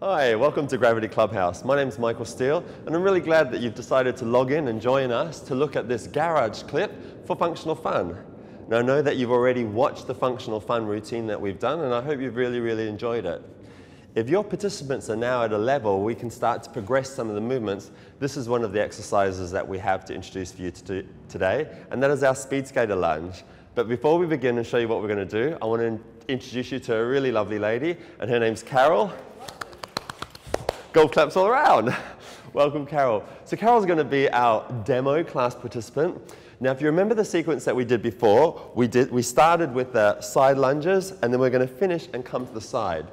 Hi, welcome to Gravity Clubhouse. My name's Michael Steele, and I'm really glad that you've decided to log in and join us to look at this garage clip for functional fun. Now, I know that you've already watched the functional fun routine that we've done, and I hope you've really enjoyed it. If your participants are now at a level we can start to progress some of the movements, this is one of the exercises that we have to introduce for you to do today, and that is our speed skater lunge. But before we begin and show you what we're going to do, I want to introduce you to a really lovely lady, and her name's Carol. Golf claps all around. Welcome, Carol. So Carol's going to be our demo class participant. Now, if you remember the sequence that we did before, we started with the side lunges, and then we're going to finish and come to the side.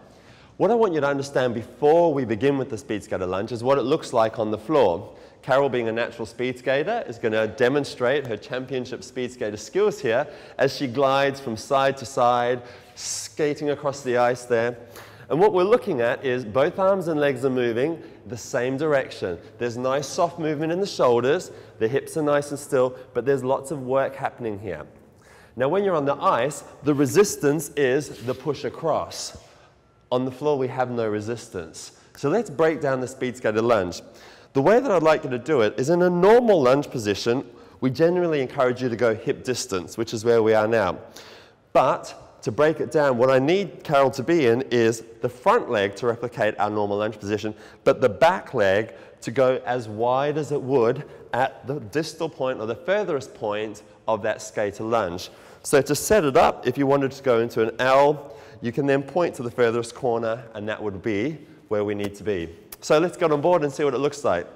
What I want you to understand before we begin with the speed skater lunge is what it looks like on the floor. Carol, being a natural speed skater, is going to demonstrate her championship speed skater skills here as she glides from side to side, skating across the ice there. And what we're looking at is both arms and legs are moving the same direction. There's nice soft movement in the shoulders, the hips are nice and still, but there's lots of work happening here. Now, when you're on the ice, the resistance is the push across. On the floor, we have no resistance. So let's break down the speed skater lunge. The way that I'd like you to do it is in a normal lunge position, we generally encourage you to go hip distance, which is where we are now. But to break it down, what I need Carol to be in is the front leg to replicate our normal lunge position, but the back leg to go as wide as it would at the distal point or the furthest point of that skater lunge. So to set it up, if you wanted to go into an L, you can then point to the furthest corner, and that would be where we need to be. So let's get on board and see what it looks like.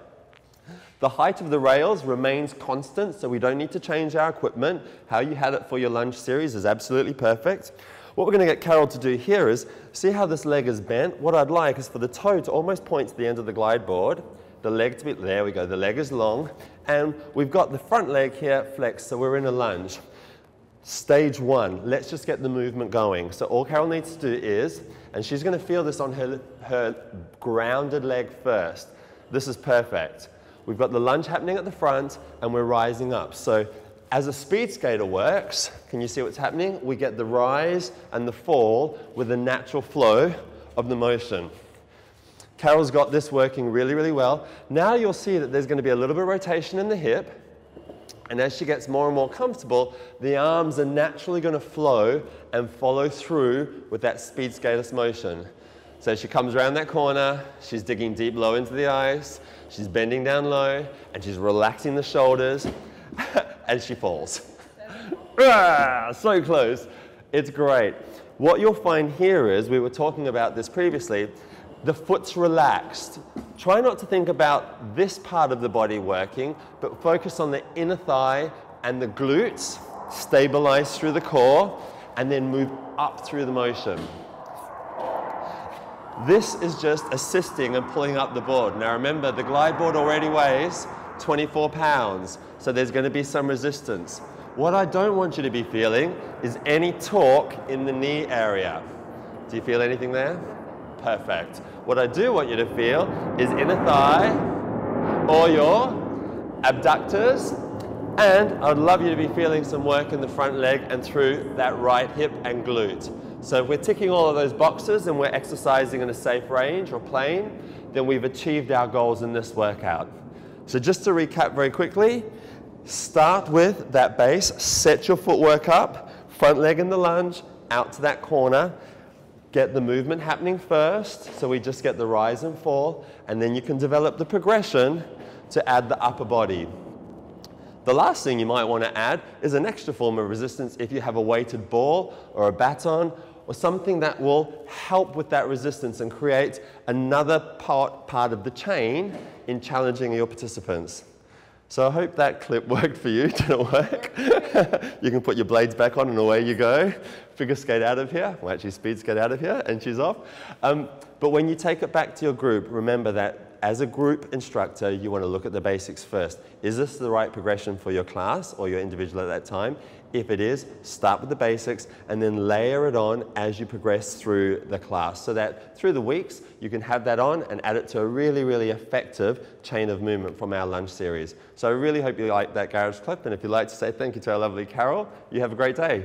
The height of the rails remains constant, so we don't need to change our equipment. How you had it for your lunge series is absolutely perfect. What we're going to get Carol to do here is, see how this leg is bent? What I'd like is for the toe to almost point to the end of the glide board, the leg to be, there we go, the leg is long, and we've got the front leg here flexed, so we're in a lunge. Stage one, let's just get the movement going. So all Carol needs to do is, and she's going to feel this on her grounded leg first. This is perfect. We've got the lunge happening at the front, and we're rising up. So as a speed skater works, can you see what's happening? We get the rise and the fall with the natural flow of the motion. Carol's got this working really well. Now you'll see that there's going to be a little bit of rotation in the hip, and as she gets more and more comfortable, the arms are naturally going to flow and follow through with that speed skater's motion. So she comes around that corner, she's digging deep low into the ice, she's bending down low, and she's relaxing the shoulders, and she falls. So close. It's great. What you'll find here is, we were talking about this previously, the foot's relaxed. Try not to think about this part of the body working, but focus on the inner thigh and the glutes, stabilize through the core, and then move up through the motion. This is just assisting and pulling up the board. Now remember, the glide board already weighs 24 pounds, so there's going to be some resistance. What I don't want you to be feeling is any torque in the knee area. Do you feel anything there? Perfect. What I do want you to feel is inner thigh or your abductors, and I'd love you to be feeling some work in the front leg and through that right hip and glute. So if we're ticking all of those boxes and we're exercising in a safe range or plane, then we've achieved our goals in this workout. So just to recap very quickly, start with that base, set your footwork up, front leg in the lunge, out to that corner, get the movement happening first, so we just get the rise and fall, and then you can develop the progression to add the upper body. The last thing you might want to add is an extra form of resistance if you have a weighted ball or a baton or something that will help with that resistance and create another part of the chain in challenging your participants. So I hope that clip worked for you. Did it work? You can put your blades back on and away you go. Figure skate out of here. Well, actually speed skate out of here, and she's off. But when you take it back to your group, remember that as a group instructor, you want to look at the basics first. Is this the right progression for your class or your individual at that time? If it is, start with the basics and then layer it on as you progress through the class, so that through the weeks you can have that on and add it to a really effective chain of movement from our lunge series. So I really hope you like that garage clip, and if you'd like to say thank you to our lovely Carol, you have a great day.